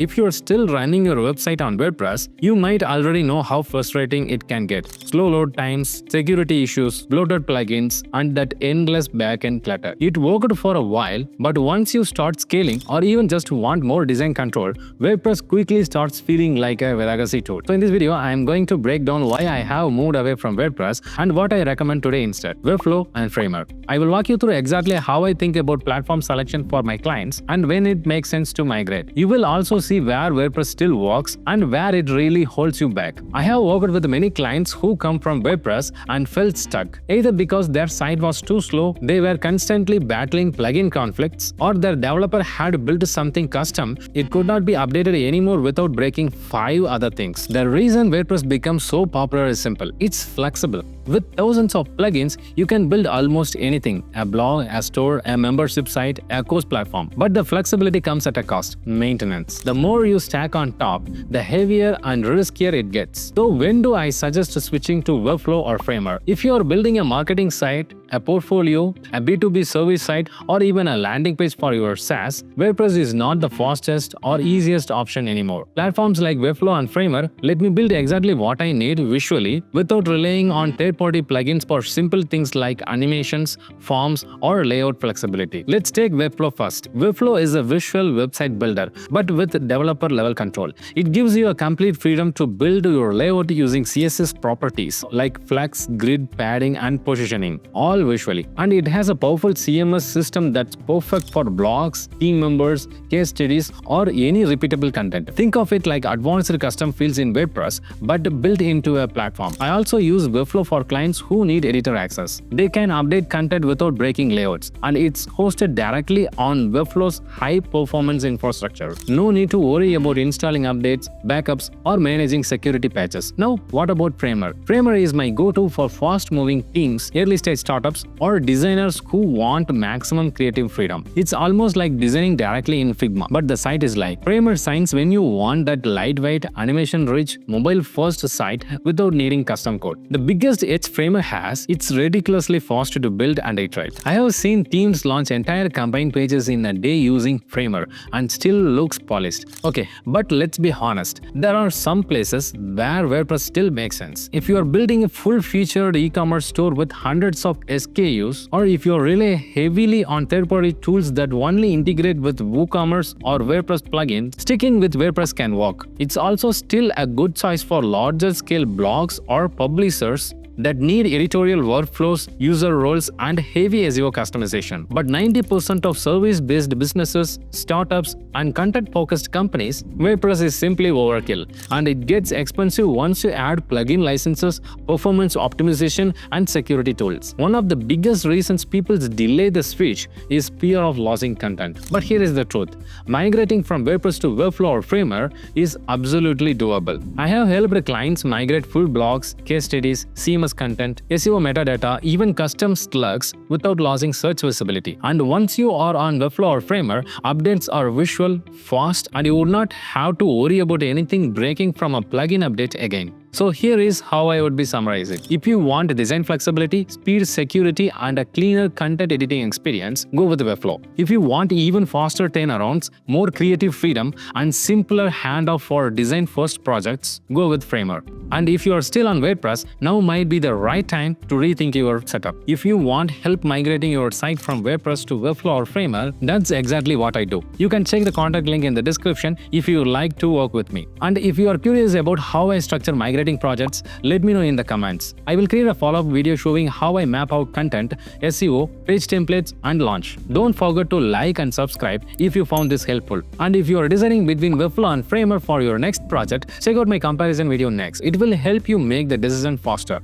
If you're still running your website on WordPress, you might already know how frustrating it can get. Slow load times, security issues, bloated plugins, and that endless backend clutter. It worked for a while, but once you start scaling or even just want more design control, WordPress quickly starts feeling like a legacy tool. So in this video, I am going to break down why I have moved away from WordPress and what I recommend today instead, Webflow and Framer. I will walk you through exactly how I think about platform selection for my clients and when it makes sense to migrate. You will also see where WordPress still works and where it really holds you back. I have worked with many clients who come from WordPress and felt stuck, either because their site was too slow, they were constantly battling plugin conflicts, or their developer had built something custom, it could not be updated anymore without breaking 5 other things. The reason WordPress becomes so popular is simple. It's flexible. With thousands of plugins, you can build almost anything: a blog, a store, a membership site, a course platform. But the flexibility comes at a cost: maintenance. The more you stack on top, the heavier and riskier it gets. So when do I suggest switching to Webflow or Framer? If you are building a marketing site, a portfolio, a B2B service site, or even a landing page for your SaaS, WordPress is not the fastest or easiest option anymore. Platforms like Webflow and Framer let me build exactly what I need visually without relying on third-party plugins for simple things like animations, forms, or layout flexibility. Let's take Webflow first. Webflow is a visual website builder, but with developer-level control. It gives you a complete freedom to build your layout using CSS properties like flex, grid, padding, and positioning, all visually. And it has a powerful CMS system that's perfect for blogs, team members, case studies, or any repeatable content. Think of it like advanced custom fields in WordPress, but built into a platform. I also use Webflow for clients who need editor access. They can update content without breaking layouts, and it's hosted directly on Webflow's high-performance infrastructure. No need to worry about installing updates, backups, or managing security patches. Now, what about Framer? Framer is my go-to for fast-moving teams, early-stage startups, or designers who want maximum creative freedom. It's almost like designing directly in Figma, but the site is like Framer shines when you want that lightweight, animation-rich, mobile-first site without needing custom code. The biggest edge Framer has, it's ridiculously fast to build and iterate. I have seen teams launch entire campaign pages in a day using Framer and still looks polished. Okay, but let's be honest, there are some places where WordPress still makes sense. If you are building a full-featured e-commerce store with hundreds of SKUs, or if you rely heavily on third-party tools that only integrate with WooCommerce or WordPress plugin, sticking with WordPress can work. It's also still a good choice for larger-scale blogs or publishers that need editorial workflows, user roles, and heavy SEO customization. But 90% of service-based businesses, startups, and content-focused companies, WordPress is simply overkill, and it gets expensive once you add plugin licenses, performance optimization, and security tools. One of the biggest reasons people delay the switch is fear of losing content. But here is the truth: migrating from WordPress to Webflow or Framer is absolutely doable. I have helped clients migrate full blogs, case studies, CMS content, SEO metadata, even custom slugs without losing search visibility. And once you are on Webflow or Framer, updates are visual, fast, and you would not have to worry about anything breaking from a plugin update again. So here is how I would be summarizing. If you want design flexibility, speed, security, and a cleaner content editing experience, go with Webflow. If you want even faster turnarounds, more creative freedom, and simpler handoff for design-first projects, go with Framer. And if you are still on WordPress, now might be the right time to rethink your setup. If you want help migrating your site from WordPress to Webflow or Framer, that's exactly what I do. You can check the contact link in the description if you would like to work with me. And if you are curious about how I structure migrating projects, let me know in the comments. I will create a follow-up video showing how I map out content, SEO, page templates, and launch. Don't forget to like and subscribe if you found this helpful. And if you are deciding between Webflow and Framer for your next project, check out my comparison video next. It will help you make the decision faster.